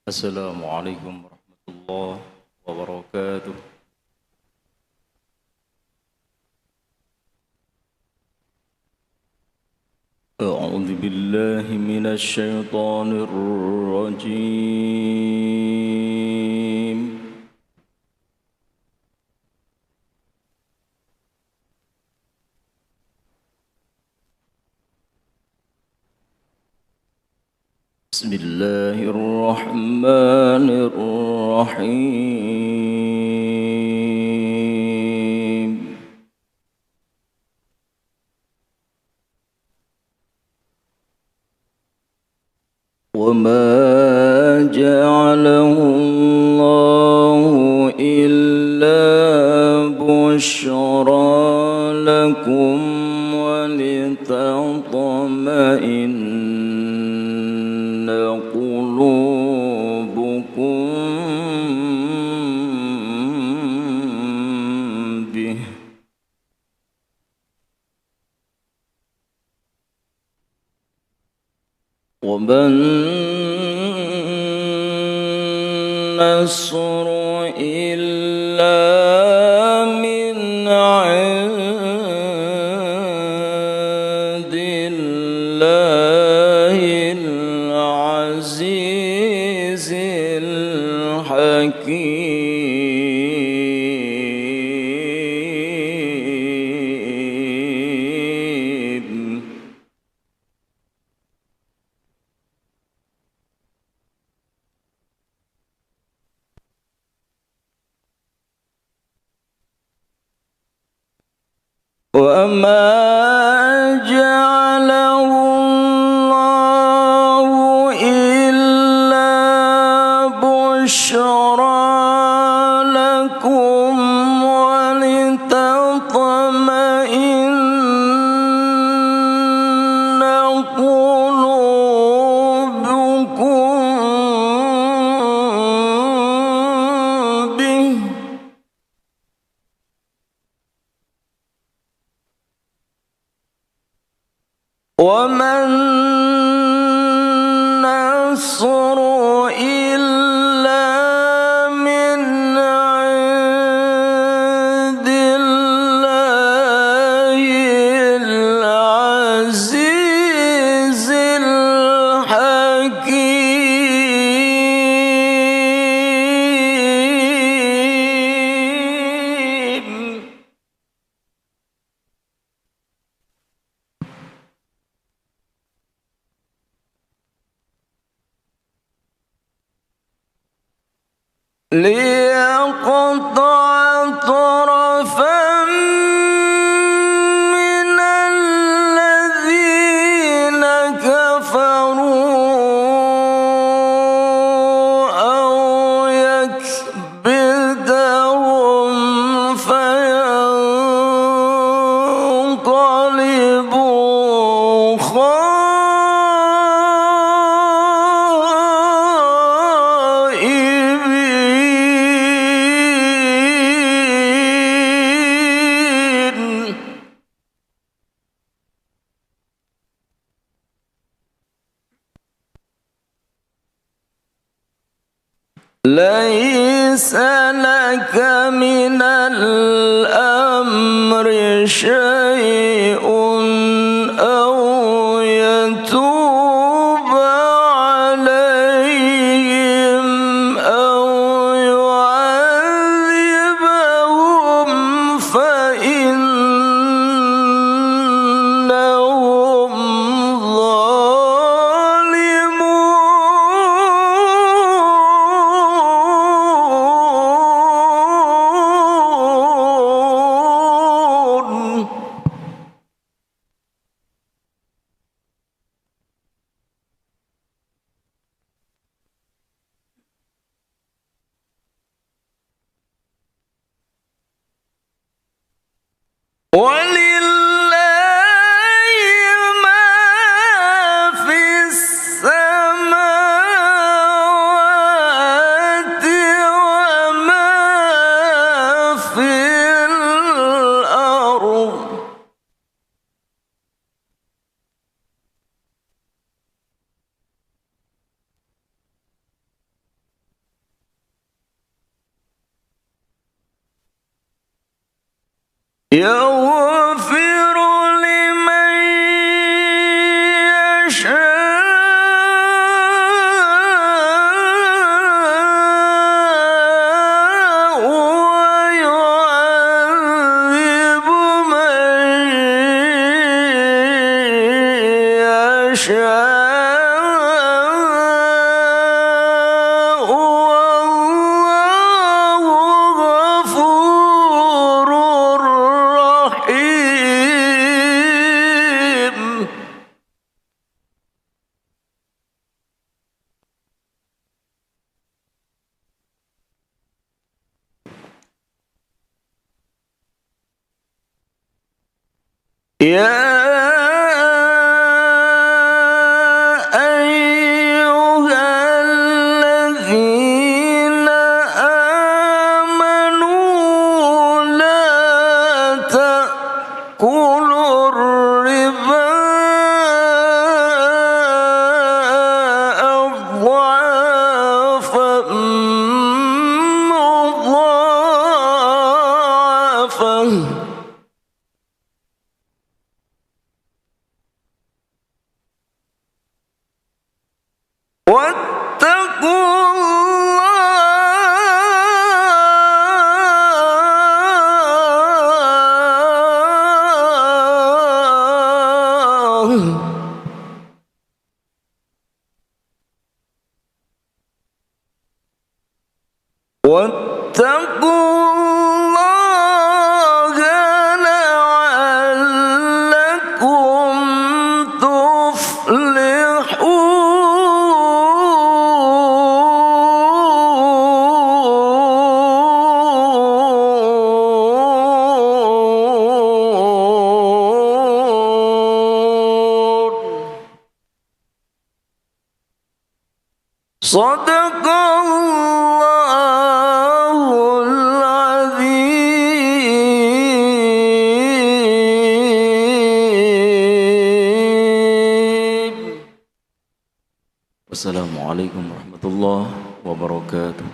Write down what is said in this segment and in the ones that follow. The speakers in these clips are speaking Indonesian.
Assalamualaikum warahmatullahi wabarakatuh. أعوذ بالله من الشيطان الرجيم. بسم الله الرحمن الرحيم. وما جعله الله إلا بشرى لكم ولتطمئن قلوبكم به وما النصر إلا من عند الله العزيز الحكيم. وما جعله الله إلا بشرى لكم ولتطمئن قلوبكم به وما النصر إلا من عند الله العزيز الحكيم. ليقطع طرفا من الذين كفروا أو يكبدهم فينقلبوا خائبين. ليس لك من الأمر شيء أو يتوب عليهم أو يعذبهم فإنهم ظالمون. ولله ما في السماوات وما في الأرض. يغفر لمن يشاء ويعذب من يشاء يا أيها الذين آمنوا لا تأكلوا الربا أضعافا مضاعفة واتقوا الله لعلكم تفلحون صدق الله العظيم. Wassalamualaikum warahmatullahi wabarakatuh.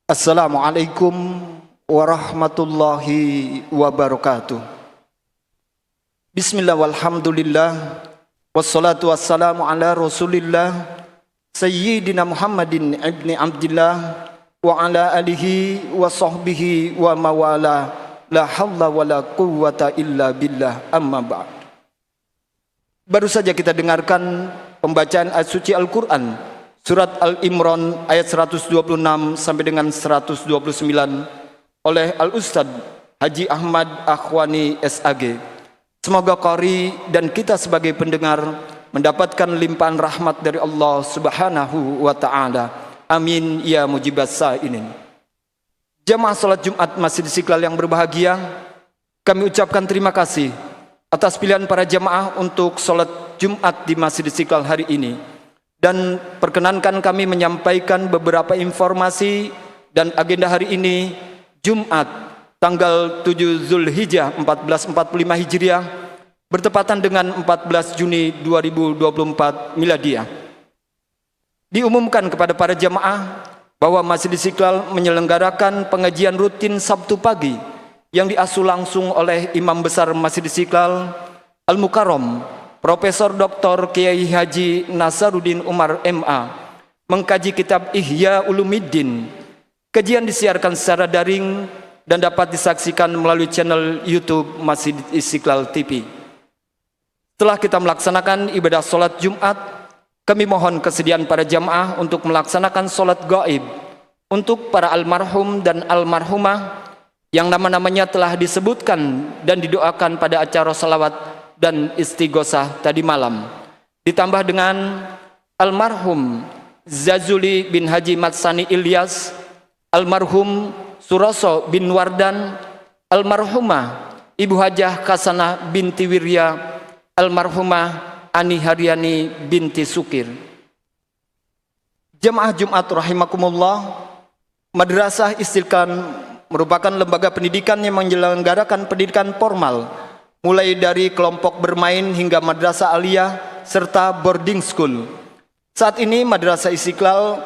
Assalamualaikum warahmatullahi wabarakatuh. Bismillah walhamdulillah wassalatu wassalamu ala rasulillah Sayyidina Muhammadin ibni Abdillah wa ala alihi wa sahbihi wa mawala la hawla wa la quwwata illa billah amma ba'd. Baru saja kita dengarkan pembacaan ayat suci Al-Quran surat Al-Imran ayat 126 sampai dengan 129 oleh Al-Ustad Haji Ahmad Akhwani SAG. Semoga qari dan kita sebagai pendengar mendapatkan limpahan rahmat dari Allah Subhanahu wa taala. Amin ya mujibas sa'inin. Jamaah salat Jumat Masjid Istiqlal yang berbahagia, kami ucapkan terima kasih atas pilihan para jamaah untuk salat Jumat di Masjid Istiqlal hari ini. Dan perkenankan kami menyampaikan beberapa informasi dan agenda hari ini, Jumat tanggal 7 Zulhijjah 1445 Hijriah bertepatan dengan 14 Juni 2024 Miladiah. Diumumkan kepada para jamaah bahwa Masjid Istiqlal menyelenggarakan pengajian rutin Sabtu pagi yang diasuh langsung oleh Imam Besar Masjid Istiqlal Al-Mukarram Profesor Dr. Kiai Haji Nasaruddin Umar MA mengkaji kitab Ihya Ulumuddin. Kajian disiarkan secara daring dan dapat disaksikan melalui channel YouTube Masjid Istiqlal TV. Setelah kita melaksanakan ibadah sholat Jumat, kami mohon kesediaan para jamaah untuk melaksanakan sholat gaib untuk para almarhum dan almarhumah yang nama-namanya telah disebutkan dan didoakan pada acara salawat dan istighosah tadi malam, ditambah dengan almarhum Zazuli bin Haji Matsani Ilyas, almarhum Suroso bin Wardan, almarhumah Ibu Hajah Kasanah binti Wirya, almarhumah Ani Haryani binti Sukir. Jamaah Jumat rahimakumullah, Madrasah Istiqlal merupakan lembaga pendidikan yang menyelenggarakan pendidikan formal mulai dari kelompok bermain hingga madrasah aliyah serta boarding school. Saat ini Madrasah Istiqlal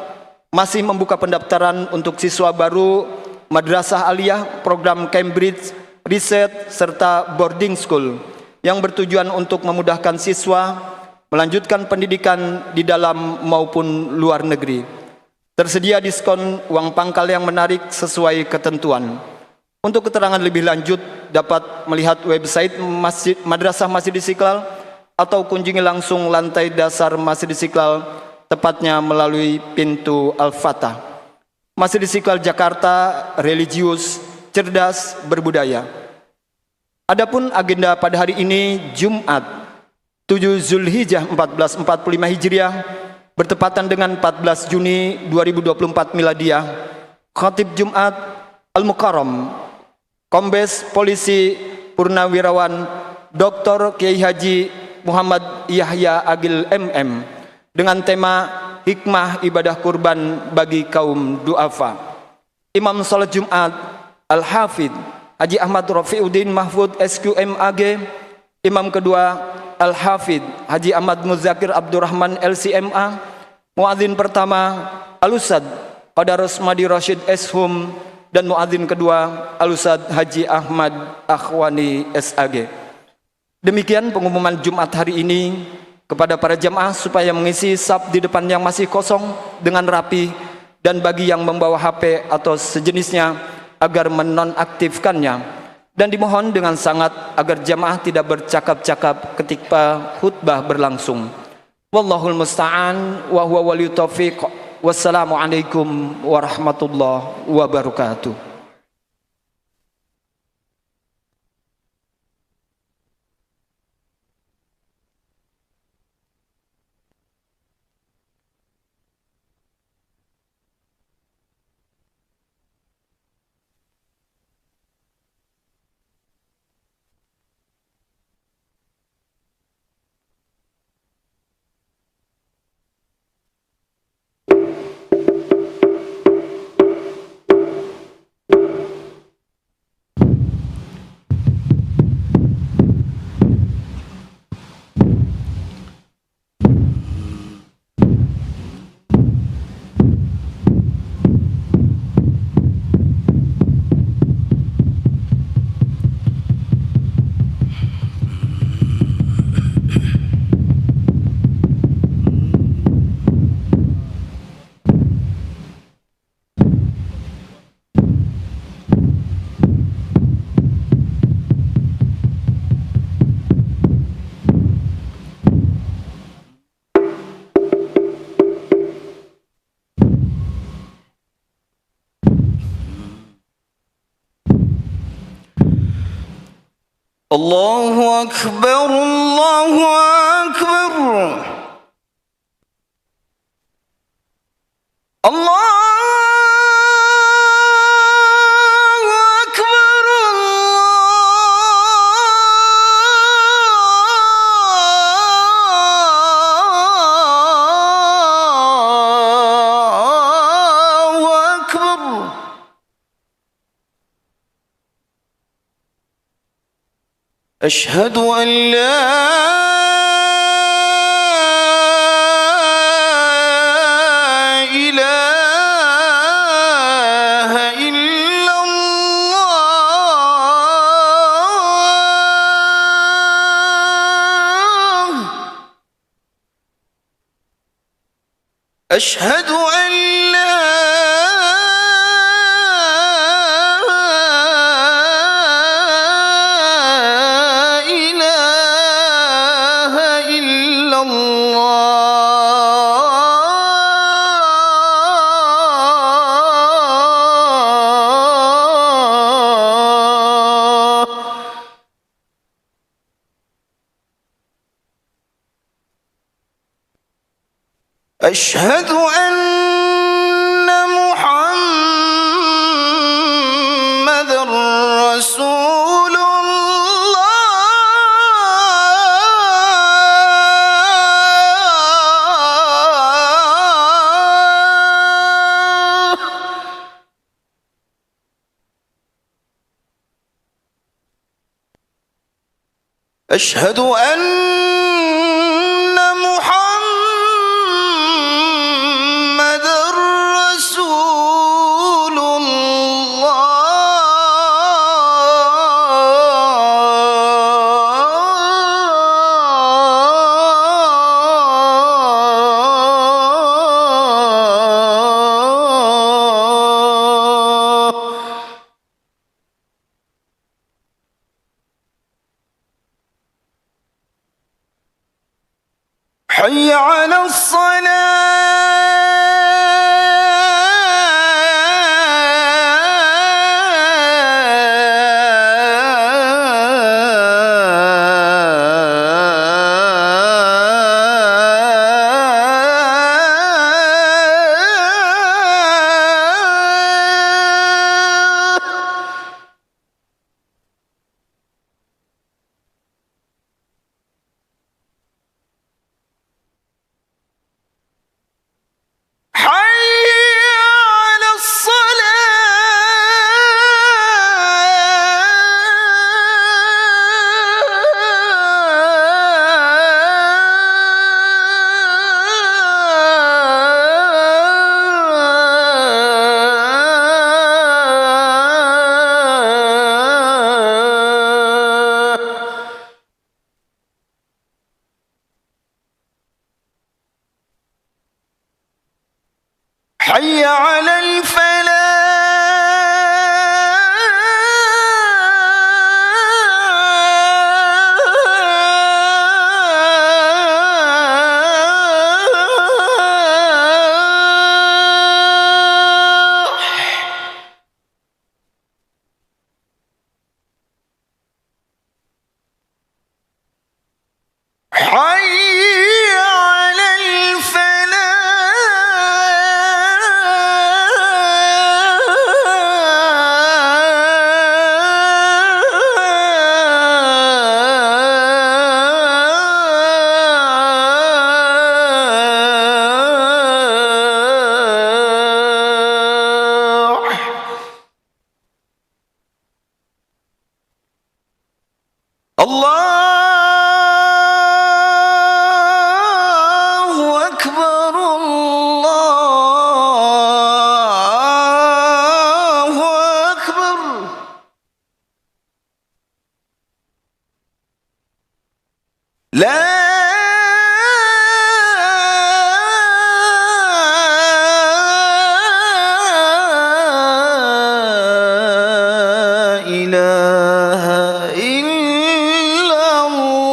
masih membuka pendaftaran untuk siswa baru madrasah aliyah, program Cambridge, riset serta boarding school yang bertujuan untuk memudahkan siswa melanjutkan pendidikan di dalam maupun luar negeri. Tersedia diskon uang pangkal yang menarik sesuai ketentuan. Untuk keterangan lebih lanjut dapat melihat website Madrasah Masjid Istiqlal atau kunjungi langsung lantai dasar Masjid Istiqlal, tepatnya melalui pintu Al-Fatah. Masjid Istiqlal Jakarta, religius, cerdas, berbudaya. Adapun agenda pada hari ini, Jumat 7 Zulhijjah 1445 Hijriah bertepatan dengan 14 Juni 2024 Miladiah. Khatib Jumat Al-Mukarram Kombes Polisi Purnawirawan Dr. Kiai Haji Muhammad Yahya Agil MM dengan tema Hikmah Ibadah Kurban bagi Kaum Du'afa. Imam Salat Jumat Al-Hafidh Haji Ahmad Rafiuddin Mahfud SQMAG. Imam kedua Al-Hafidh Haji Ahmad Muzakir Abdurrahman LCMA. Muadzin pertama Al-Ustad Qadarus Madi Rashid Eshum dan muadzin kedua Al-Ustad Haji Ahmad Akhwani SAG. Demikian pengumuman Jumat hari ini kepada para jamaah supaya mengisi saf di depan yang masih kosong dengan rapi, dan bagi yang membawa HP atau sejenisnya agar menonaktifkannya, dan dimohon dengan sangat agar jamaah tidak bercakap-cakap ketika khutbah berlangsung. Wallahul musta'an wa huwa waliyut taufiq. Wassalamualaikum warahmatullahi wabarakatuh. الله أكبر الله أكبر الله أشهد أن لا إله إلا الله أشهد أن لا أشهد أن محمد رسول الله أشهد أن حي على حي على الله أكبر الله أكبر لا إله إلا الله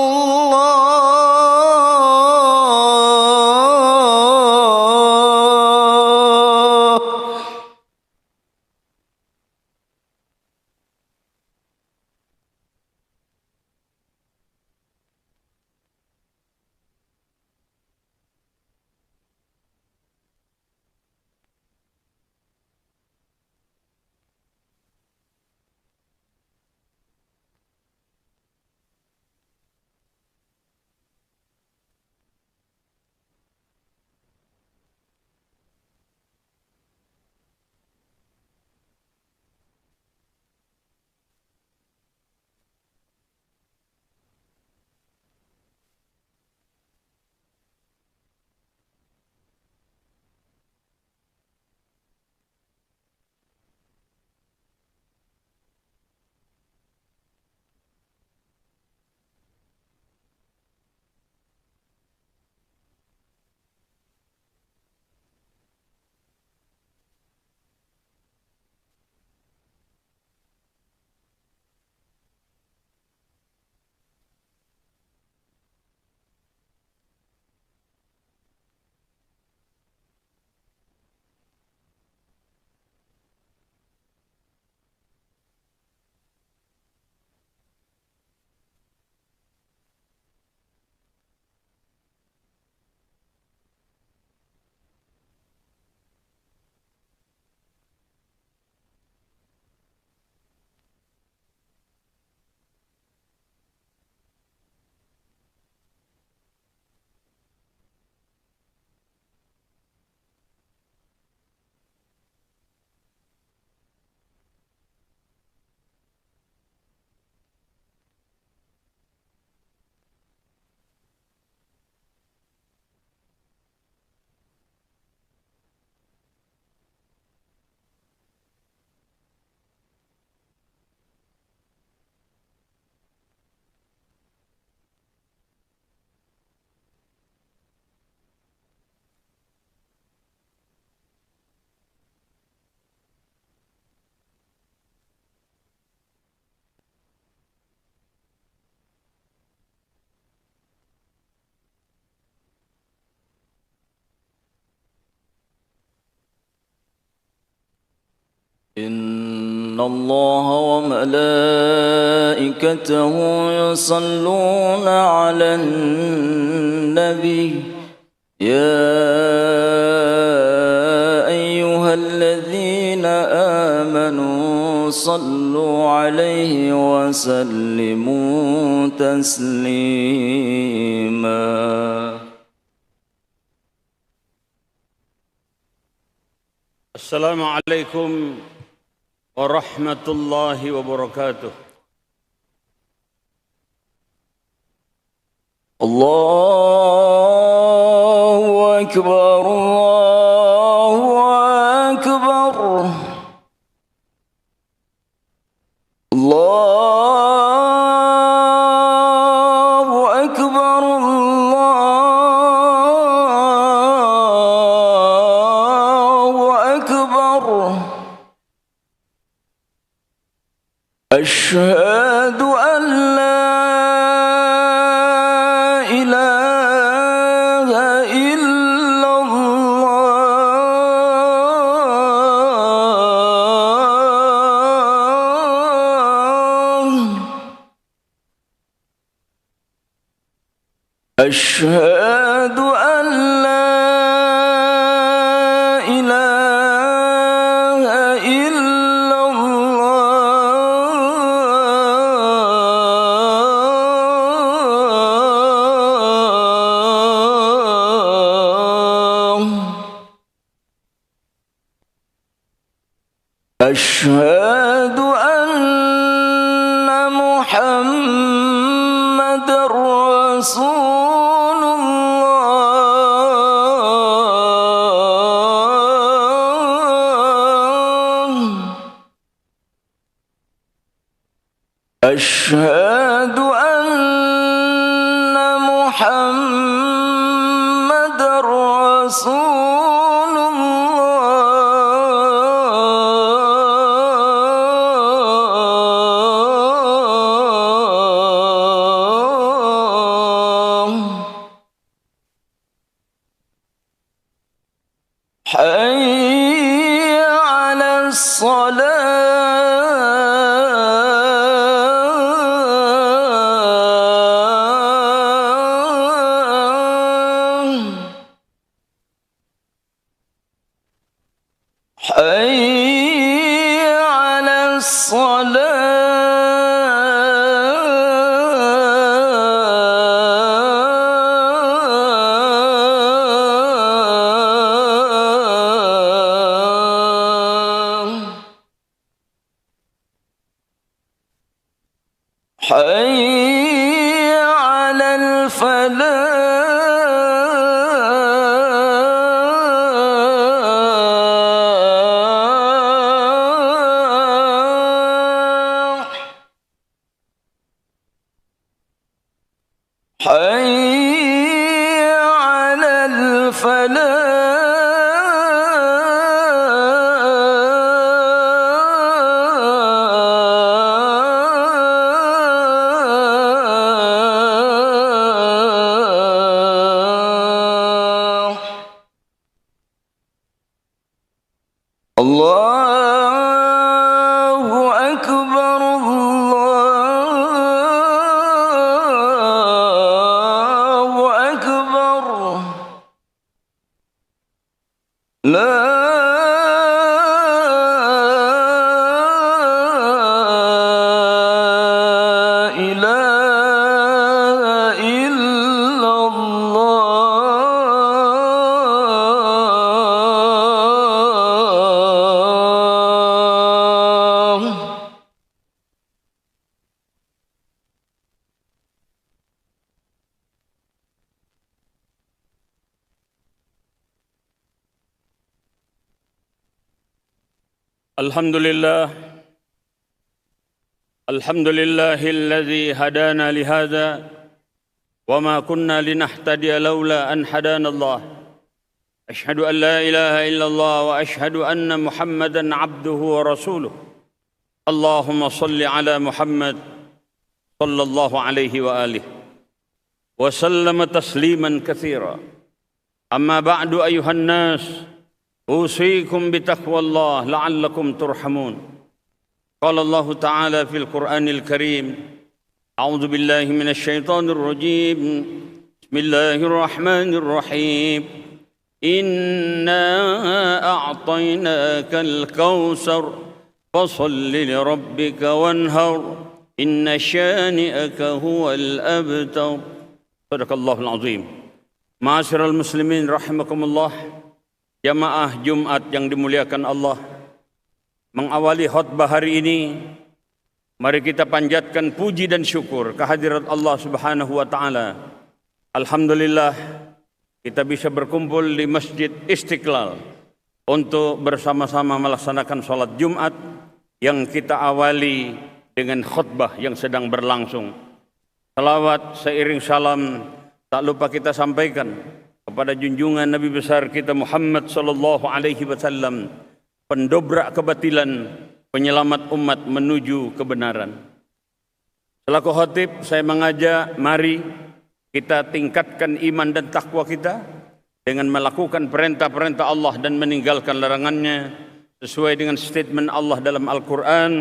إن الله وملائكته يصلون على النبي يا أيها الذين آمنوا صلوا عليه وسلموا تسليما. Assalamualaikum warahmatullahi wabarakatuh. Allahu Akbar, Allahu Akbar, Allahu Akbar, Allahu Akbar. أشهد أن لا إله إلا الله. أشهد أن لا إله إلا الله. أشهد أن محمد رسول الله. أشهد أن محمد رسول الله. حي على الصلاة. حي على الصلاة. حي على الفلاح. حي على الفلاح. الله أكبر، الله أكبر. لا إله إلا الله. الحمد لله الذي هدانا لهذا وما كنا لنهتدي لولا أن هدانا الله. أشهد أن لا إله إلا الله وأشهد أن محمدا عبده ورسوله. اللهم صل على محمد صلى الله عليه وآله وسلم تسليما كثيرا. أما بعد أيها الناس أوصيكم بتقوى الله لعلكم ترحمون. قال الله تعالى في القرآن الكريم: أعوذ بالله من الشيطان الرجيم. بسم الله الرحمن الرحيم. إنا أعطيناك الكوثر فصل لربك وانهر إن شانئك هو الأبتر. صدق الله العظيم. Ma'asyiral muslimin rahimakumullah, jamaah Jumat yang dimuliakan Allah, mengawali khutbah hari ini, mari kita panjatkan puji dan syukur kehadirat Allah Subhanahu wa taala. Alhamdulillah kita bisa berkumpul di Masjid Istiqlal untuk bersama-sama melaksanakan sholat Jumat yang kita awali dengan khutbah yang sedang berlangsung. Salawat seiring salam tak lupa kita sampaikan kepada junjungan Nabi besar kita Muhammad sallallahu alaihi wasallam, pendobrak kebatilan, penyelamat umat menuju kebenaran. Selaku khatib, saya mengajak mari kita tingkatkan iman dan takwa kita dengan melakukan perintah-perintah Allah dan meninggalkan larangannya sesuai dengan statement Allah dalam Al-Quran,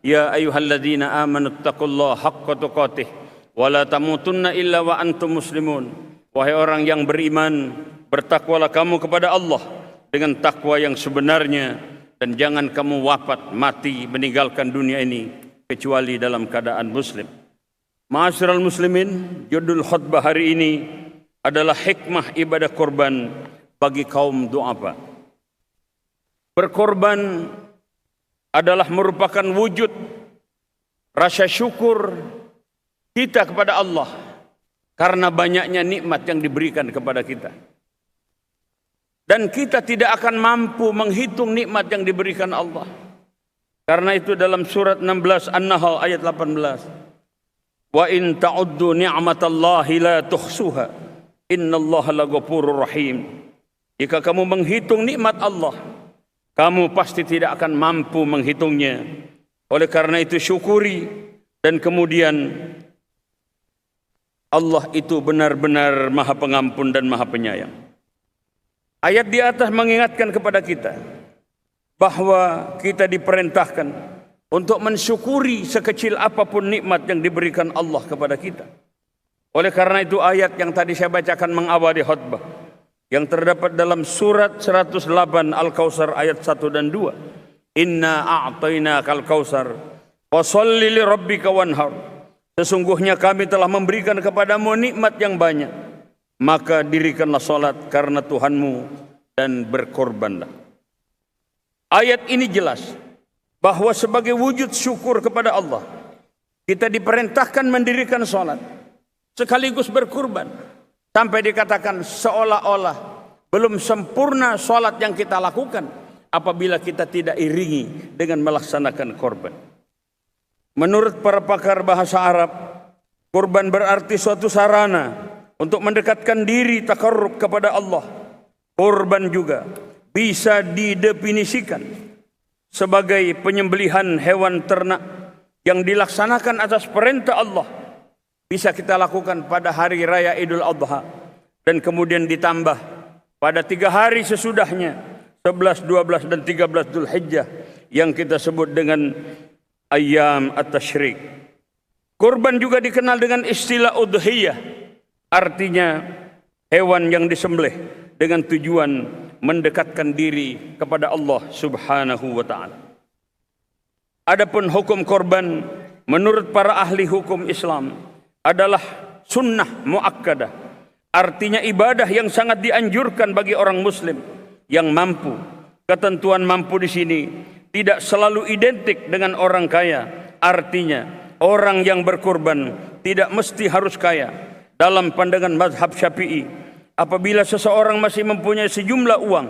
Ya ayyuhalladzina amanu taqullaha haqqa tuqatih wa la tamutunna illa wa antum muslimun. Wahai orang yang beriman, bertakwalah kamu kepada Allah dengan takwa yang sebenarnya, dan jangan kamu wafat mati meninggalkan dunia ini kecuali dalam keadaan muslim. Ma'asyiral muslimin, judul khutbah hari ini adalah hikmah ibadah korban bagi kaum du'afa. Berkorban adalah merupakan wujud rasa syukur kita kepada Allah karena banyaknya nikmat yang diberikan kepada kita. Dan kita tidak akan mampu menghitung nikmat yang diberikan Allah. Karena itu dalam surat 16 An-Nahl ayat 18, Wa in ta'uddu ni'matallahi la tuhsuha innallaha laghafurur rahim. Jika kamu menghitung nikmat Allah, kamu pasti tidak akan mampu menghitungnya. Oleh karena itu syukuri, dan kemudian Allah itu benar-benar Maha Pengampun dan Maha Penyayang. Ayat di atas mengingatkan kepada kita bahwa kita diperintahkan untuk mensyukuri sekecil apapun nikmat yang diberikan Allah kepada kita. Oleh karena itu ayat yang tadi saya bacakan mengawali khutbah yang terdapat dalam surat 108 Al-Kautsar ayat 1 dan 2. Inna a'tainakal kautsar fasholli li rabbika wanhar. Sesungguhnya kami telah memberikan kepadamu nikmat yang banyak, maka dirikanlah salat karena Tuhanmu dan berkorbanlah. Ayat ini jelas bahwa sebagai wujud syukur kepada Allah, kita diperintahkan mendirikan salat sekaligus berkorban. Sampai dikatakan seolah-olah belum sempurna salat yang kita lakukan apabila kita tidak iringi dengan melaksanakan korban. Menurut para pakar bahasa Arab, korban berarti suatu sarana untuk mendekatkan diri takarrub kepada Allah. Korban juga bisa didefinisikan sebagai penyembelihan hewan ternak yang dilaksanakan atas perintah Allah. Bisa kita lakukan pada hari raya Idul Adha dan kemudian ditambah pada 3 hari sesudahnya, 11, 12 dan 13 Dzulhijjah yang kita sebut dengan Ayyam at-Tashrik. Kurban juga dikenal dengan istilah udhiyah, artinya hewan yang disembelih dengan tujuan mendekatkan diri kepada Allah Subhanahu wa taala. Adapun hukum korban menurut para ahli hukum Islam adalah sunnah muakkadah, artinya ibadah yang sangat dianjurkan bagi orang muslim yang mampu. Ketentuan mampu di sini tidak selalu identik dengan orang kaya. Artinya orang yang berkorban tidak mesti harus kaya. Dalam pandangan mazhab Syafi'i, apabila seseorang masih mempunyai sejumlah uang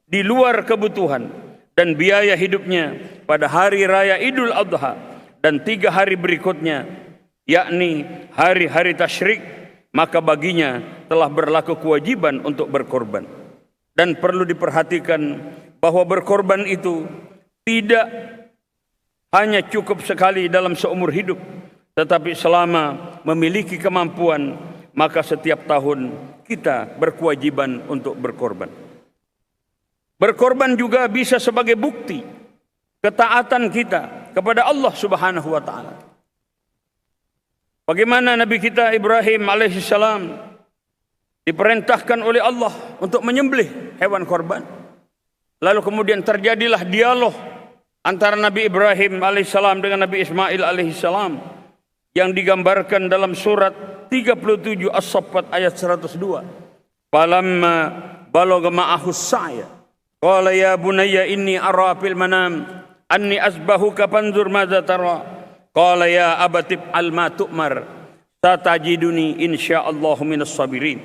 di luar kebutuhan dan biaya hidupnya pada hari raya Idul Adha dan 3 hari berikutnya, yakni hari-hari tasyrik, maka baginya telah berlaku kewajiban untuk berkorban. Dan perlu diperhatikan bahwa berkorban itu tidak hanya cukup sekali dalam seumur hidup, tetapi selama memiliki kemampuan, maka setiap tahun kita berkewajiban untuk berkorban. Berkorban juga bisa sebagai bukti ketaatan kita kepada Allah Subhanahu wa taala. Bagaimana Nabi kita Ibrahim alaihissalam diperintahkan oleh Allah untuk menyembelih hewan korban. Lalu kemudian terjadilah dialog antara Nabi Ibrahim alaihissalam dengan Nabi Ismail alaihissalam yang digambarkan dalam surat 37 As-Saffat ayat 102. Falamma balagha ma'ahu sa'ya qala ya bunayya inni ara fil manam anni asbahuka fanzur madza tara qala ya abati al ma tu'mar satajiduni insyaallahu minas sabirin.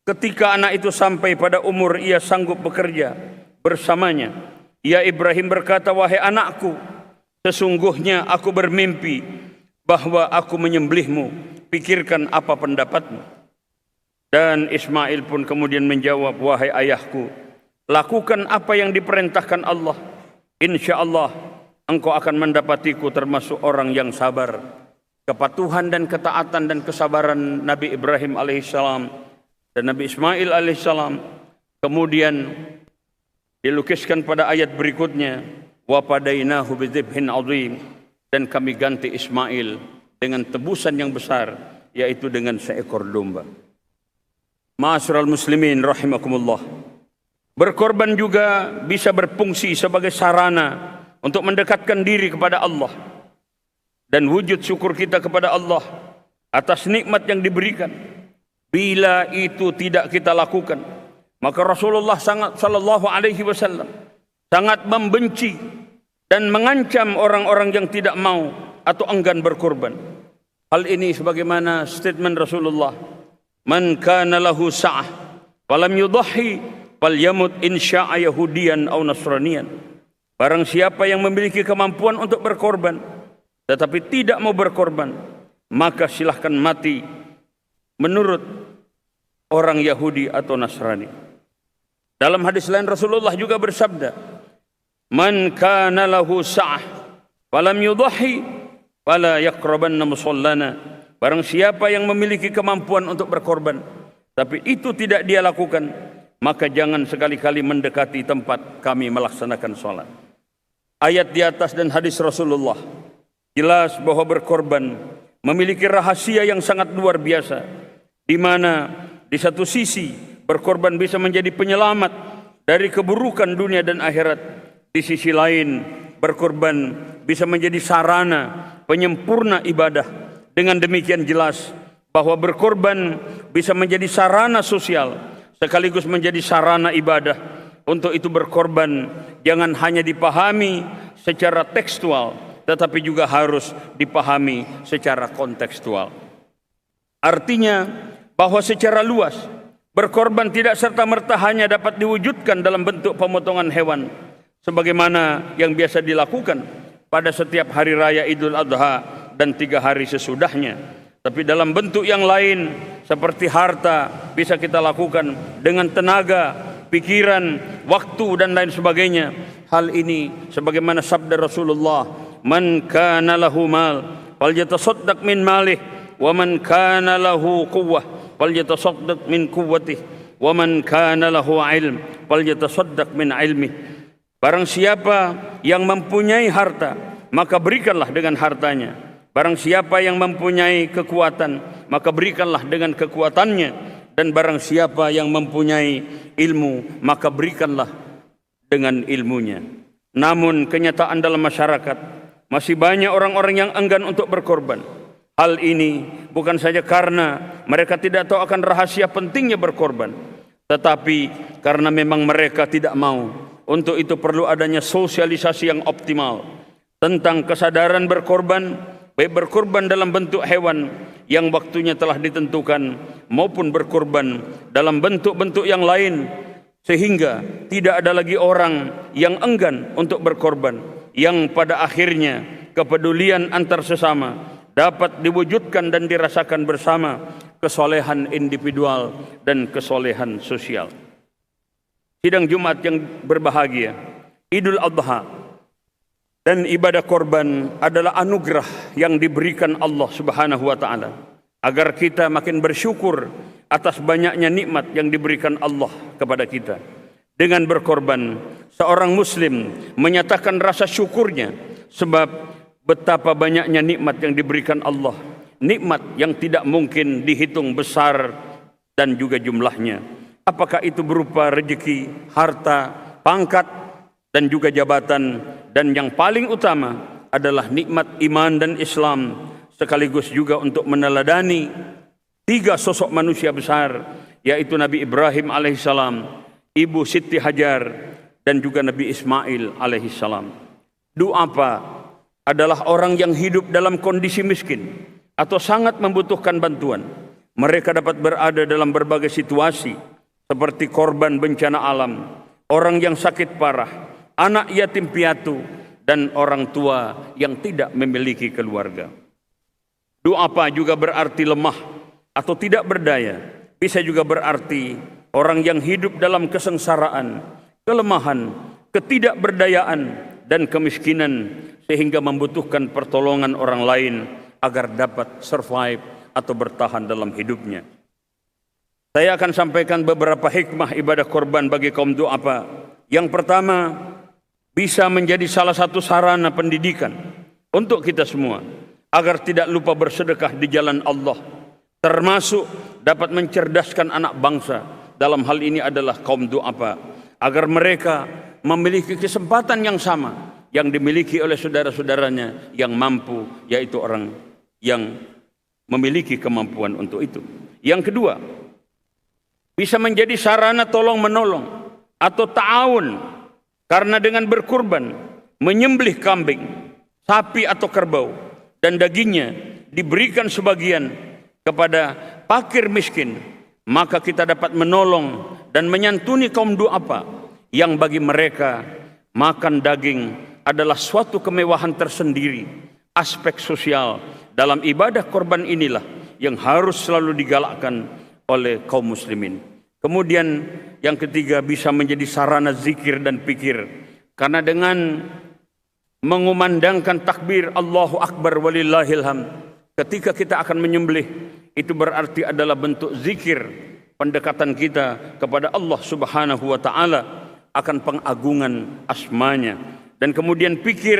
Ketika anak itu sampai pada umur ia sanggup bekerja bersamanya, ya Ibrahim berkata, wahai anakku, sesungguhnya aku bermimpi bahwa aku menyembelihmu, pikirkan apa pendapatmu. Dan Ismail pun kemudian menjawab, wahai ayahku, lakukan apa yang diperintahkan Allah, insya Allah engkau akan mendapatiku termasuk orang yang sabar. Kepatuhan dan ketaatan dan kesabaran Nabi Ibrahim alaihissalam dan Nabi Ismail alaihissalam kemudian dilukiskan pada ayat berikutnya, wa padainahu bidzibhin azim, dan kami ganti Ismail dengan tebusan yang besar, yaitu dengan seekor domba. Ma'asyiral muslimin rahimakumullah. Berkorban juga bisa berfungsi sebagai sarana untuk mendekatkan diri kepada Allah dan wujud syukur kita kepada Allah atas nikmat yang diberikan. Bila itu tidak kita lakukan, maka Rasulullah sallallahu alaihi wasallam sangat membenci dan mengancam orang-orang yang tidak mau atau enggan berkorban. Hal ini sebagaimana statement Rasulullah, man kana lahu sa'ah walam yudhi falyamut in sya'a yahudiyan aw nasraniyan. Barang siapa yang memiliki kemampuan untuk berkorban tetapi tidak mau berkorban, maka silahkan mati menurut orang Yahudi atau Nasrani. Dalam hadis lain Rasulullah juga bersabda, man kana lahu sa'ah falam yudhi fala yaqrabanna musallana. Barang siapa yang memiliki kemampuan untuk berkorban tapi itu tidak dia lakukan, maka jangan sekali-kali mendekati tempat kami melaksanakan salat. Ayat di atas dan hadis Rasulullah jelas bahwa berkorban memiliki rahasia yang sangat luar biasa, di mana di satu sisi berkorban bisa menjadi penyelamat dari keburukan dunia dan akhirat. Di sisi lain berkorban bisa menjadi sarana penyempurna ibadah. Dengan demikian jelas bahwa berkorban bisa menjadi sarana sosial sekaligus menjadi sarana ibadah. Untuk itu berkorban jangan hanya dipahami secara tekstual, tetapi juga harus dipahami secara kontekstual. Artinya bahwa secara luas berkorban tidak serta-merta hanya dapat diwujudkan dalam bentuk pemotongan hewan sebagaimana yang biasa dilakukan pada setiap hari raya Idul Adha dan 3 hari sesudahnya, tapi dalam bentuk yang lain seperti harta bisa kita lakukan dengan tenaga, pikiran, waktu dan lain sebagainya. Hal ini sebagaimana sabda Rasulullah, man kana lahu mal falyatasaddaq min malih wa man kana lahu quwwah falyatasaddaq min quwwatih wa man kana lahu ilm falyatasaddaq min ilmih. Barang siapa yang mempunyai harta, maka berikanlah dengan hartanya. Barang siapa yang mempunyai kekuatan, maka berikanlah dengan kekuatannya. Dan barang siapa yang mempunyai ilmu, maka berikanlah dengan ilmunya. Namun kenyataan dalam masyarakat masih banyak orang-orang yang enggan untuk berkorban. Hal ini bukan saja karena mereka tidak tahu akan rahasia pentingnya berkorban, tetapi karena memang mereka tidak mau. Untuk itu perlu adanya sosialisasi yang optimal tentang kesadaran berkorban, baik berkorban dalam bentuk hewan yang waktunya telah ditentukan maupun berkorban dalam bentuk-bentuk yang lain, sehingga tidak ada lagi orang yang enggan untuk berkorban, yang pada akhirnya kepedulian antar sesama dapat diwujudkan dan dirasakan bersama, kesolehan individual dan kesolehan sosial. Sidang Jumat yang berbahagia, Idul Adha dan ibadah korban adalah anugerah yang diberikan Allah Subhanahu wa taala agar kita makin bersyukur atas banyaknya nikmat yang diberikan Allah kepada kita. Dengan berkorban, seorang muslim menyatakan rasa syukurnya sebab betapa banyaknya nikmat yang diberikan Allah, nikmat yang tidak mungkin dihitung besar dan juga jumlahnya. Apakah itu berupa rezeki, harta, pangkat, dan juga jabatan, dan yang paling utama adalah nikmat iman dan Islam, sekaligus juga untuk meneladani tiga sosok manusia besar, yaitu Nabi Ibrahim alaihissalam, Ibu Siti Hajar, dan juga Nabi Ismail alaihissalam. Du'afa adalah orang yang hidup dalam kondisi miskin atau sangat membutuhkan bantuan. Mereka dapat berada dalam berbagai situasi, seperti korban bencana alam, orang yang sakit parah, anak yatim piatu, dan orang tua yang tidak memiliki keluarga. Du'afa juga berarti lemah atau tidak berdaya. Bisa juga berarti orang yang hidup dalam kesengsaraan, kelemahan, ketidakberdayaan, dan kemiskinan, sehingga membutuhkan pertolongan orang lain agar dapat survive atau bertahan dalam hidupnya. Saya akan sampaikan beberapa hikmah ibadah korban bagi kaum du'afa. Yang pertama, bisa menjadi salah satu sarana pendidikan untuk kita semua agar tidak lupa bersedekah di jalan Allah, termasuk dapat mencerdaskan anak bangsa. Dalam hal ini adalah kaum du'afa, agar mereka memiliki kesempatan yang sama yang dimiliki oleh saudara-saudaranya yang mampu, yaitu orang yang memiliki kemampuan untuk itu. Yang kedua, bisa menjadi sarana tolong menolong atau ta'awun, karena dengan berkurban, menyembelih kambing, sapi atau kerbau, dan dagingnya diberikan sebagian kepada fakir miskin, maka kita dapat menolong dan menyantuni kaum du'afa yang bagi mereka makan daging adalah suatu kemewahan tersendiri. Aspek sosial dalam ibadah korban inilah yang harus selalu digalakkan oleh kaum muslimin. Kemudian yang ketiga, bisa menjadi sarana zikir dan pikir, karena dengan mengumandangkan takbir Allahu Akbar walillahil hamd ketika kita akan menyembelih, itu berarti adalah bentuk zikir pendekatan kita kepada Allah Subhanahu wa taala akan pengagungan asmanya. Dan kemudian pikir,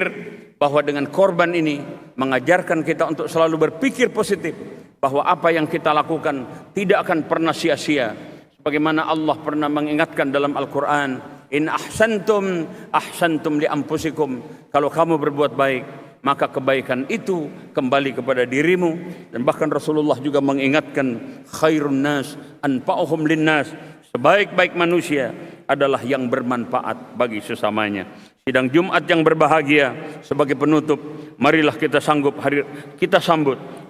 bahwa dengan korban ini mengajarkan kita untuk selalu berpikir positif, bahwa apa yang kita lakukan tidak akan pernah sia-sia. Sebagaimana Allah pernah mengingatkan dalam Al-Quran, in ahsantum ahsantum li anfusikum, kalau kamu berbuat baik maka kebaikan itu kembali kepada dirimu. Dan bahkan Rasulullah juga mengingatkan, khairun nas anfa'uhum linnas, sebaik-baik manusia adalah yang bermanfaat bagi sesamanya. Sidang Jumat yang berbahagia, sebagai penutup, marilah kita sambut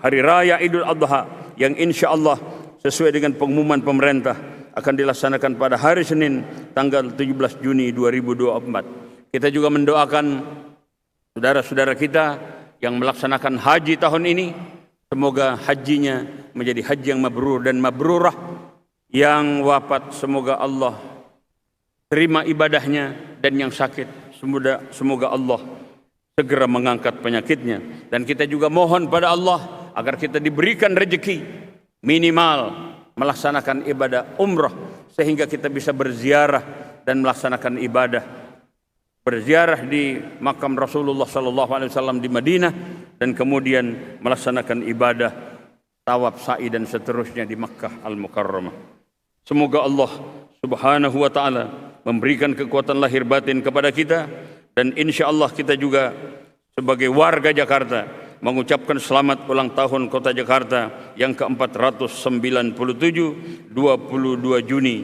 hari raya Idul Adha yang insya Allah sesuai dengan pengumuman pemerintah akan dilaksanakan pada hari Senin tanggal 17 Juni 2024. Kita juga mendoakan saudara-saudara kita yang melaksanakan haji tahun ini, semoga hajinya menjadi haji yang mabrur dan mabrurah. Yang wafat semoga Allah terima ibadahnya, dan yang sakit semoga Allah segera mengangkat penyakitnya. Dan kita juga mohon pada Allah agar kita diberikan rezeki minimal melaksanakan ibadah umrah, sehingga kita bisa berziarah dan melaksanakan ibadah berziarah di makam Rasulullah SAW di Madinah, dan kemudian melaksanakan ibadah tawaf, sa'i dan seterusnya di Makkah Al-Mukarramah. Semoga Allah Subhanahu wa ta'ala memberikan kekuatan lahir batin kepada kita, dan insya Allah kita juga sebagai warga Jakarta mengucapkan selamat ulang tahun Kota Jakarta yang ke-497, 22 Juni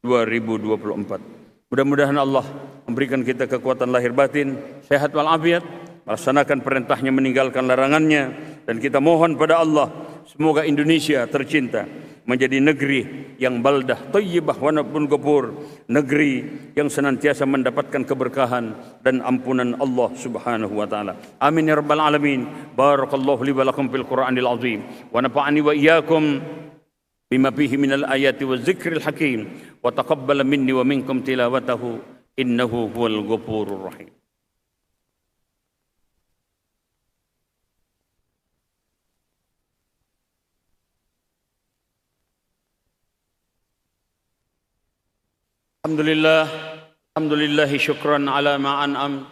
2024. Mudah-mudahan Allah memberikan kita kekuatan lahir batin, sehat walafiat, melaksanakan perintahnya, meninggalkan larangannya. Dan kita mohon pada Allah, semoga Indonesia tercinta menjadi negeri yang baldah thayyibah wa nabun ghafur, negeri yang senantiasa mendapatkan keberkahan dan ampunan Allah Subhanahu wa taala. Amin ya rabbal alamin. Barakallahu li wa lakum fil Qur'anil azim wa nafa'ani wa iyyakum bima fihi minal ayati waz zikril hakim wa taqabbala minni wa minkum tilawatahu innahu huwal ghafurur rahim. Alhamdulillah syukran ala ma an'am.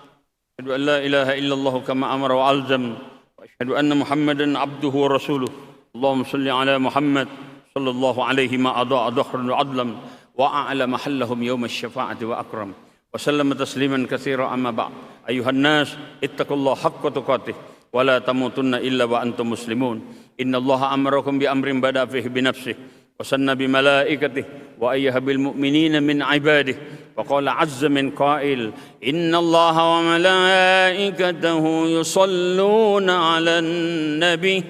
Asyhadu an la ilaha illallah kama amara wa alzam. Wa asyhadu anna Muhammadan abduhu wa rasuluh. Allahumma salli ala Muhammad sallallahu alaihi ma adha'a dhahrun wa adlam wa a'la mahallahum yawm asy-syafa'ati wa akram. Wa sallama tasliman katsira amma ba'd. Ayuhan nas ittaqullaha haqqa tuqatih wa la tamutunna illa wa antum muslimun. Innallaha amarakum bi amrin bada fihi bi nafsihi وسن بملائكته وأيها بالمؤمنين من عباده وقال عز من قائل إن الله وملائكته يصلون على النبي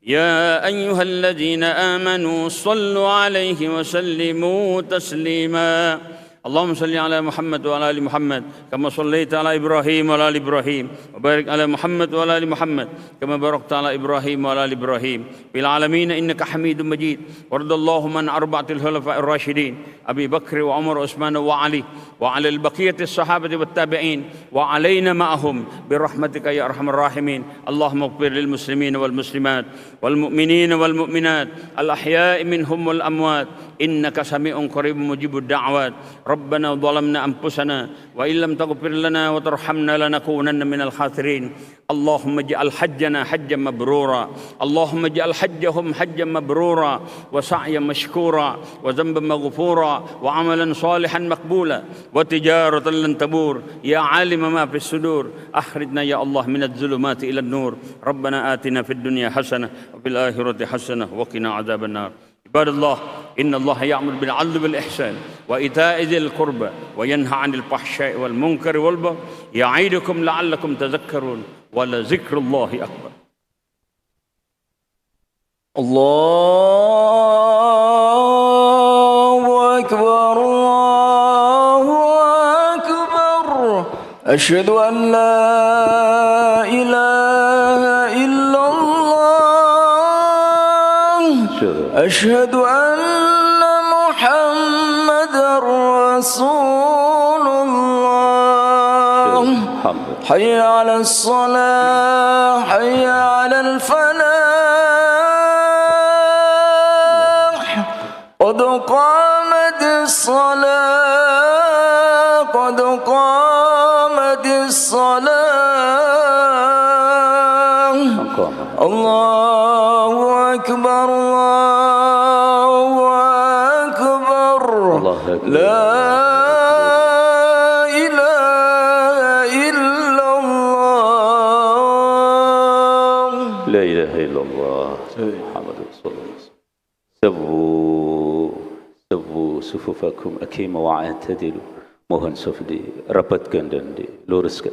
يا أيها الذين آمنوا صلوا عليه وسلموا تسليما اللهم صل على محمد وعلى آل محمد كما صليت على إبراهيم وعلى آل إبراهيم وبارك على محمد وعلى آل محمد كما باركت على إبراهيم وعلى آل إبراهيم في العالمين إنك حميد مجيد وارض اللهم عن أربعة الخلفاء الراشدين أبي بكر وعمر وعثمان وعلي وعلى البقية الصحابة والتابعين وعلينا معهم برحمتك يا أرحم الراحمين اللهم اغفر للمسلمين والمسلمات والمؤمنين والمؤمنات الأحياء منهم والأموات إنك سميع قريب مجيب الدعوات ربنا ظلمنا أنفسنا وإن لم تغفر لنا وترحمنا لنكونن من الخاسرين اللهم اجعل حجنا حجا مبرورا اللهم اجعل حجهم حجا مبرورا وسعيا مشكورا وذنبا مغفورا وعملا صالحا مقبولا وتجارة لن تبور يا عالم ما في الصدور أخرجنا يا الله من الظلمات إلى النور ربنا آتنا في الدنيا حسنة وفي الآخرة حسنة وقنا عذاب النار عباد الله إن الله يأمر بالعدل والإحسان وإيتاء ذي القربى وينهى عن الفحشاء والمنكر والبغي يعظكم لعلكم تذكرون ولذكر الله أكبر الله أكبر الله أكبر أشهد أن لا إله إلا الله أشهد أن محمدا رسول الله حي على الصلاة حي على الفلاح قد قامت الصلاة قد قامت الصلاة الله أكبر الله أكبر لا إله إلا الله لا إله إلا الله محمد رسول الله سووا صفوفكم أقيموا واعتدلوا mohon saf dirapatkan dan diluruskan.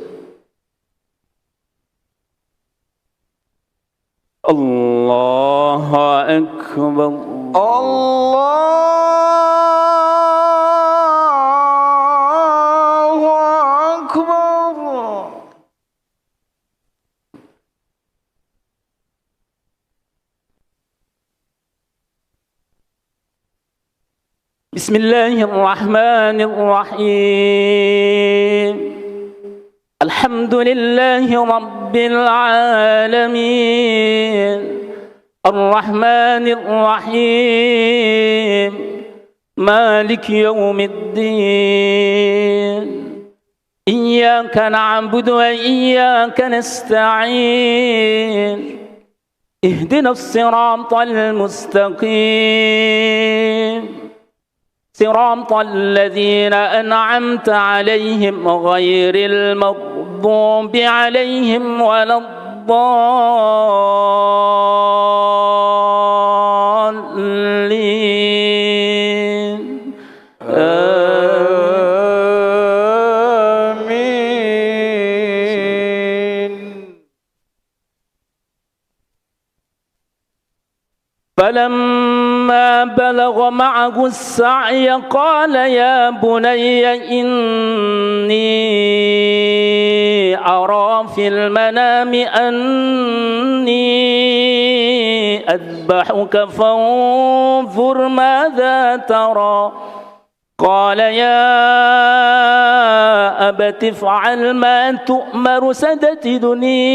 Allahu Akbar. Allahu Akbar. بسم الله الرحمن الرحيم الحمد لله رب العالمين الرحمن الرحيم مالك يوم الدين إياك نعبد وإياك نستعين اهدنا الصراط المستقيم صراط الذين أنعمت عليهم غير المغضوب عليهم ولا الضالين آمين. فلما بلغ معه السعي قال يا بني إني أرى في المنام أني أذبحك فانظر ماذا ترى قال يا أبت افعل ما تؤمر ستجدني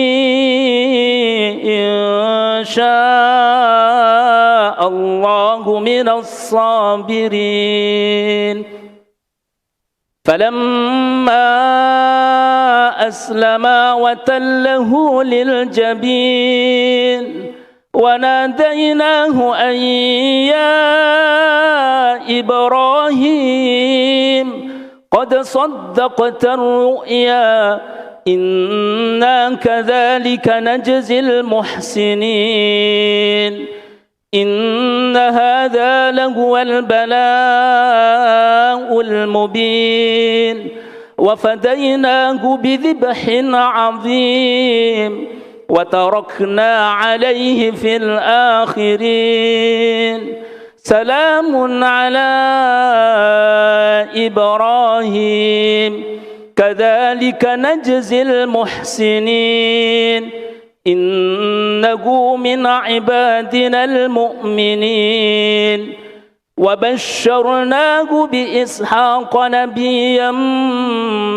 إن شاء الله من الصابرين فلما أسلما وتله للجبين وناديناه أن يا إبراهيم قد صدقت الرؤيا إنا كذلك نجزي المحسنين إن هذا لهو البلاء المبين وفديناه بذبح عظيم وتركنا عليه في الآخرين سلام على إبراهيم كذلك نجزي المحسنين إنه من عبادنا المؤمنين وبشرناه بإسحاق نبيا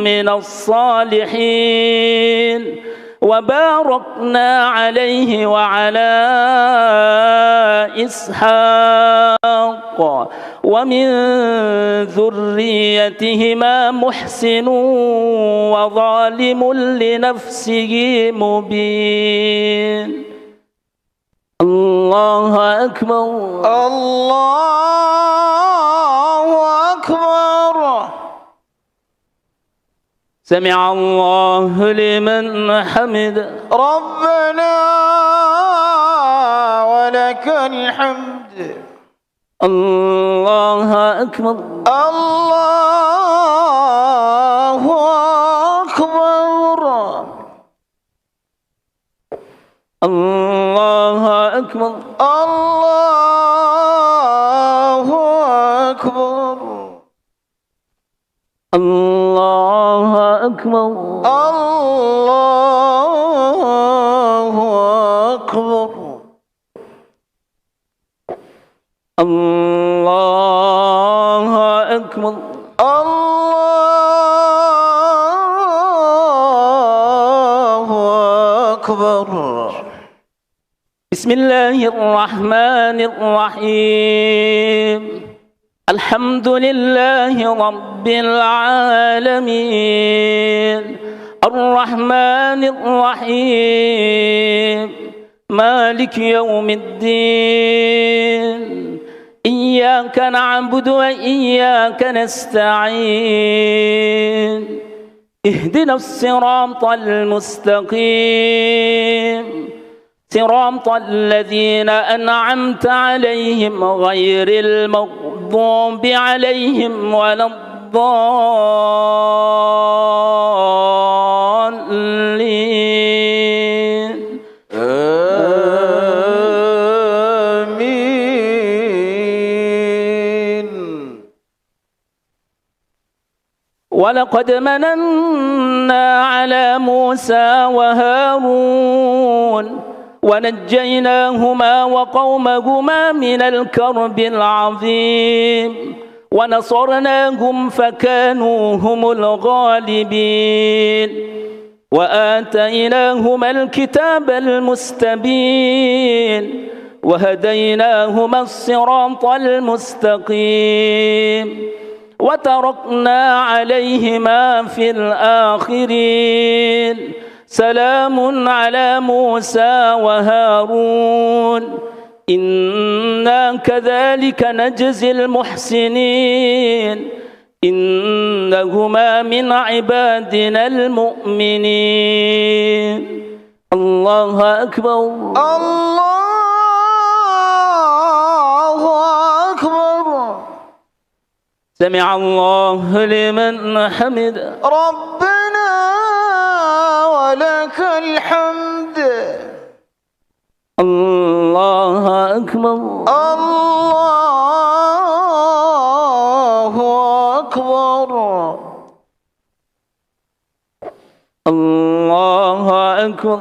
من الصالحين وباركنا عليه وعلى إسحاق ومن ذريتهما محسن وظالم لنفسه مبين الله أكبر الله أكبر. سمع الله لمن حمده ربنا ولك الحمد. الله أكبر الله أكبر. الله أكبر الله أكبر. الله أكبر الله أكبر. الله أكبر الله أكبر. بسم الله الرحمن الرحيم الحمد لله رب العالمين الرحمن الرحيم مالك يوم الدين إياك نعبد وإياك نستعين اهدنا الصراط المستقيم صراط الذين أنعمت عليهم غير المغضوب عليهم ولا الضالين آمين. ولقد مننا على موسى وهارون ونجيناهما وقومهما من الكرب العظيم ونصرناهم فكانوا هم الغالبين وآتيناهما الكتاب المستبين وهديناهما الصراط المستقيم وتركنا عليهما في الآخرين سلام على موسى وهارون إنا كذلك نجزي المحسنين إنهما من عبادنا المؤمنين الله أكبر الله أكبر. سمع الله لمن حمده ربنا ولك الحمد. الله أكبر الله أكبر. الله أكبر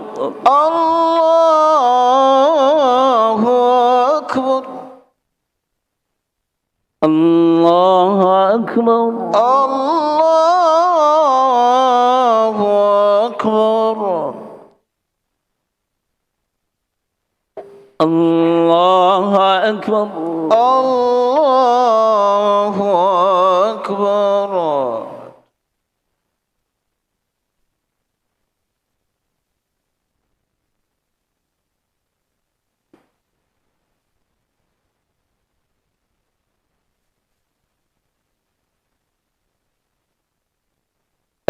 الله أكبر. الله أكبر الله أكبر. الله أكبر الله أكبر.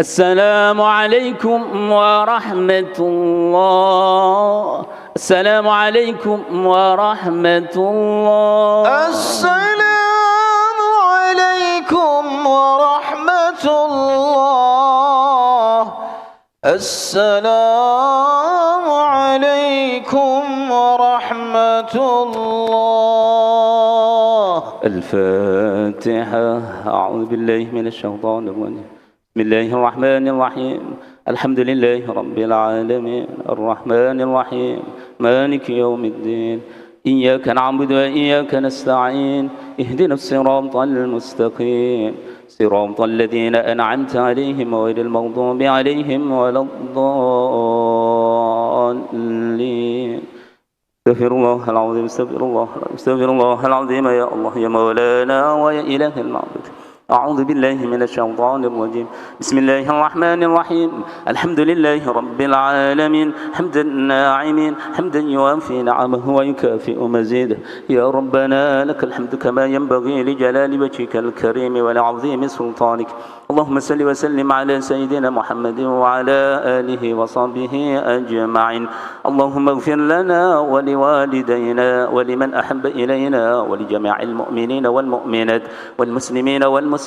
السلام عليكم ورحمة الله. السلام عليكم ورحمة الله. السلام عليكم ورحمة الله. السلام عليكم ورحمة الله. الفاتحة. أعوذ بالله من الشيطان الرجيم. بسم الله الرحمن الرحيم. الحمد لله رب العالمين الرحمن الرحيم مالك يوم الدين إياك نعبد وإياك نستعين اهدنا الصراط المستقيم صراط الذين أنعمت عليهم غير المغضوب عليهم ولا الضالين. استغفر الله العظيم استغفر الله العظيم يا الله يا مولانا ويا إله المعبود. أعوذ بالله من الشيطان الرجيم. بسم الله الرحمن الرحيم. الحمد لله رب العالمين حمدا الناعمين حمدا يوافي نعمه ويكافئ مزيده. يا ربنا لك الحمد كما ينبغي لجلال وجهك الكريم ولعظيم سلطانك. اللهم صل وسلم على سيدنا محمد وعلى آله وصحبه أجمعين. اللهم اغفر لنا ولوالدينا ولمن أحب إلينا ولجميع المؤمنين والمؤمنات والمسلمين والمسلمات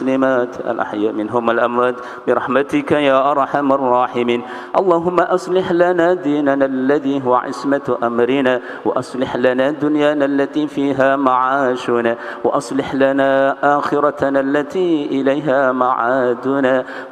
الأحياء منهم الأموات برحمتك يا أرحم الراحمين. اللهم أصلح لنا ديننا الذي هو عصمة أمرنا وأصلح لنا دنيانا التي فيها معاشنا وأصلح لنا آخرتنا التي إليها معادنا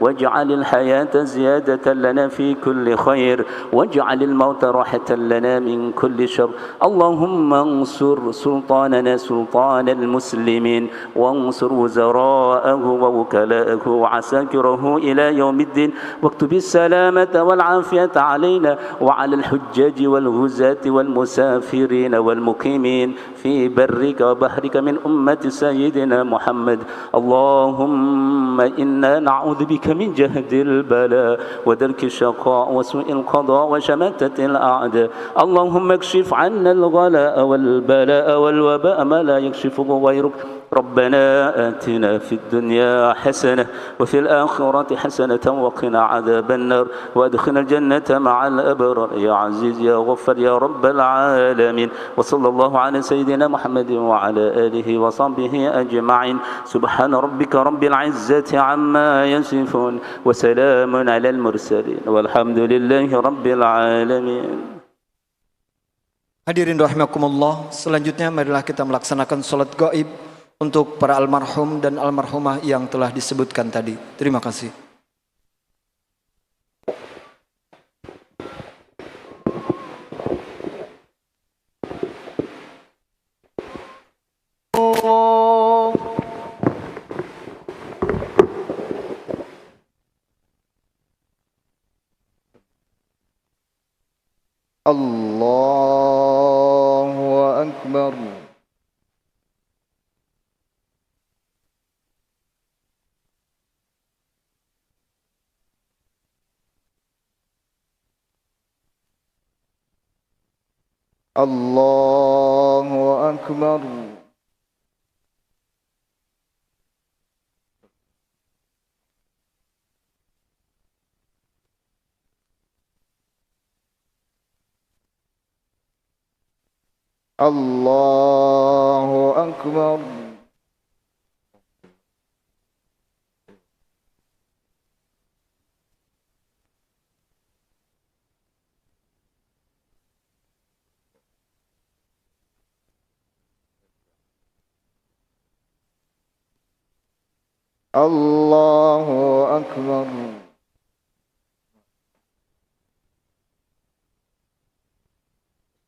واجعل الحياة زيادة لنا في كل خير واجعل الموت راحة لنا من كل شر. اللهم انصر سلطاننا سلطان المسلمين وانصر وزراءه ووكلاءه وعساكره إلى يوم الدين واكتب السلامة والعافية علينا وعلى الحجاج والغزاة والمسافرين والمقيمين في برك وبحرك من أمة سيدنا محمد. اللهم إنا نعوذ بك من جهد البلاء ودرك الشقاء وسوء القضاء وشماتة الأعداء. اللهم اكشف عنا الغلاء والبلاء والوباء ما لا يكشفه غيرك. ربنا آتنا في الدنيا حسنة وفي الآخرة حسنة وقنا عذاب النار وادخلنا الجنة مع الأبرار يا عزيز يا غفر يا رب العالمين. وصلى الله على سيدنا محمد وعلى آله وصحبه أجمعين. سبحان ربك رب العزة عما يصفون وسلام على المرسلين والحمد لله رب العالمين. Hadirin rahimakumullah, selanjutnya marilah kita melaksanakan sholat gaib untuk para almarhum dan almarhumah yang telah disebutkan tadi. Terima kasih. Allahu Akbar. Allahu Akbar. Allahu Akbar. Allahu Akbar.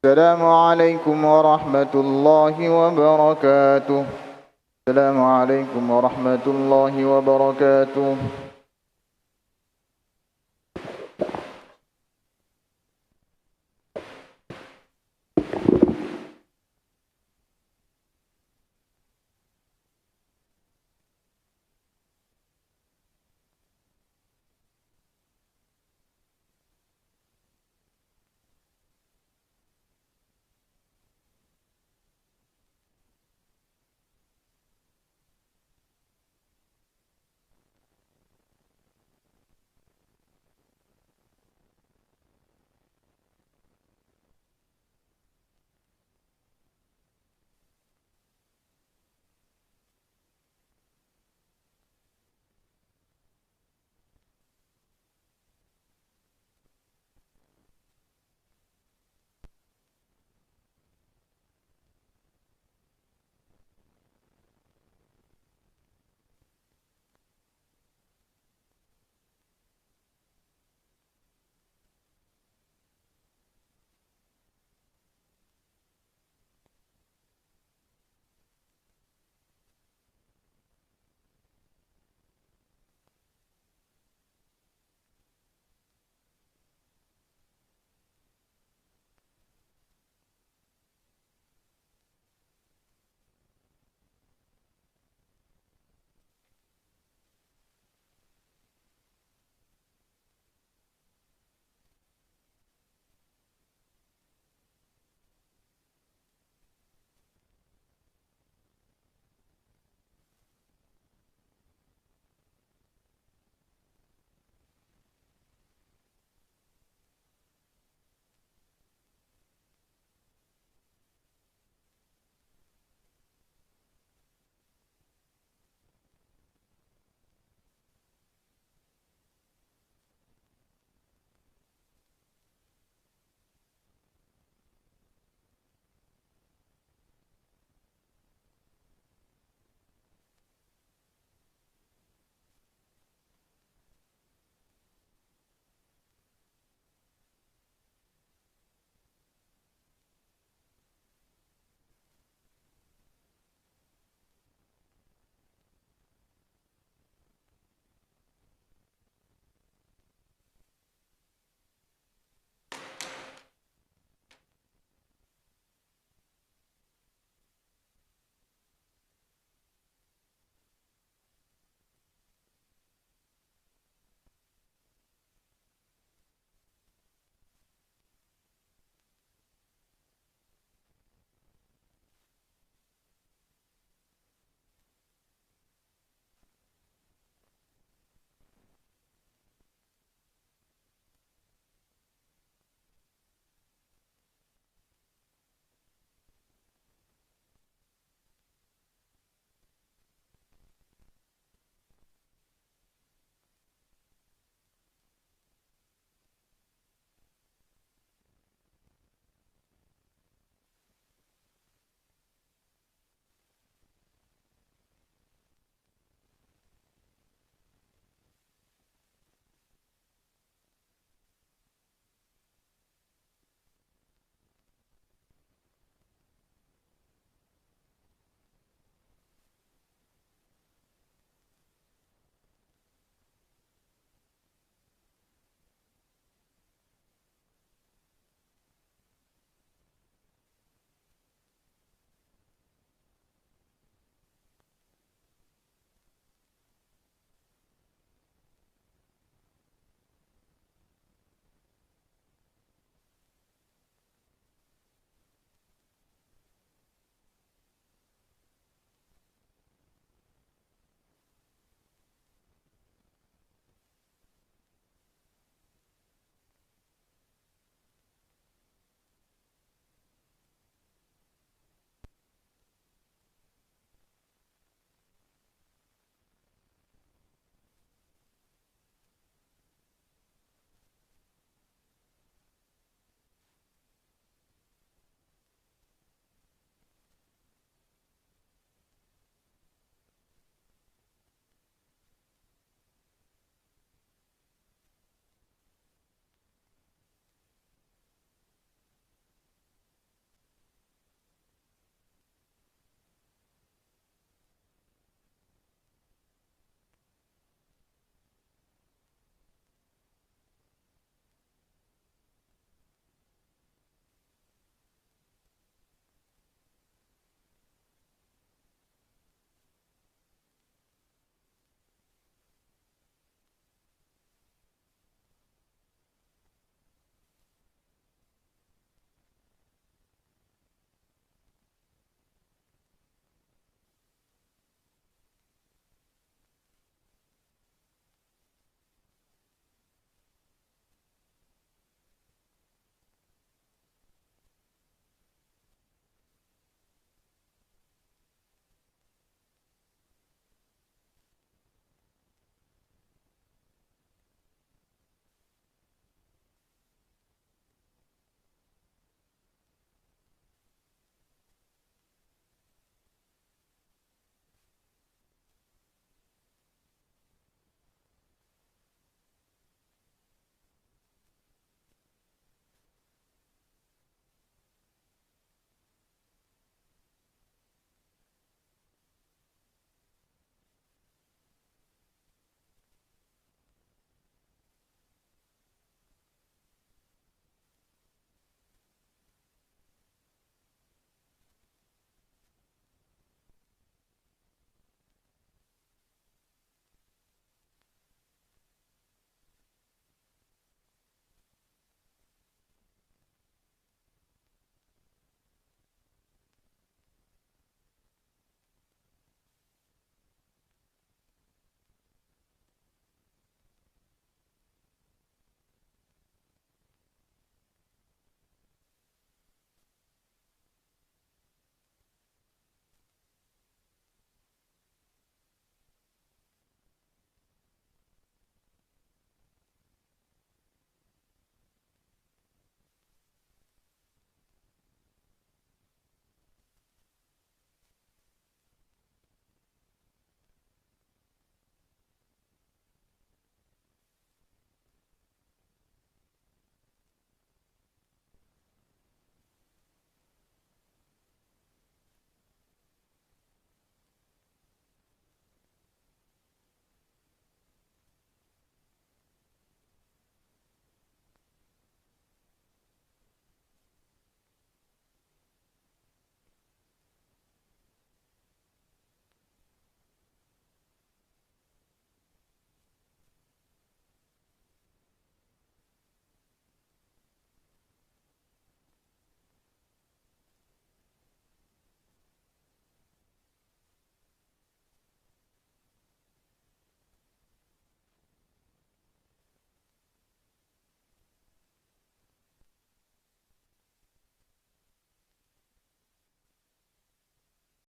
السلام عليكم ورحمة الله وبركاته. السلام عليكم ورحمة الله وبركاته.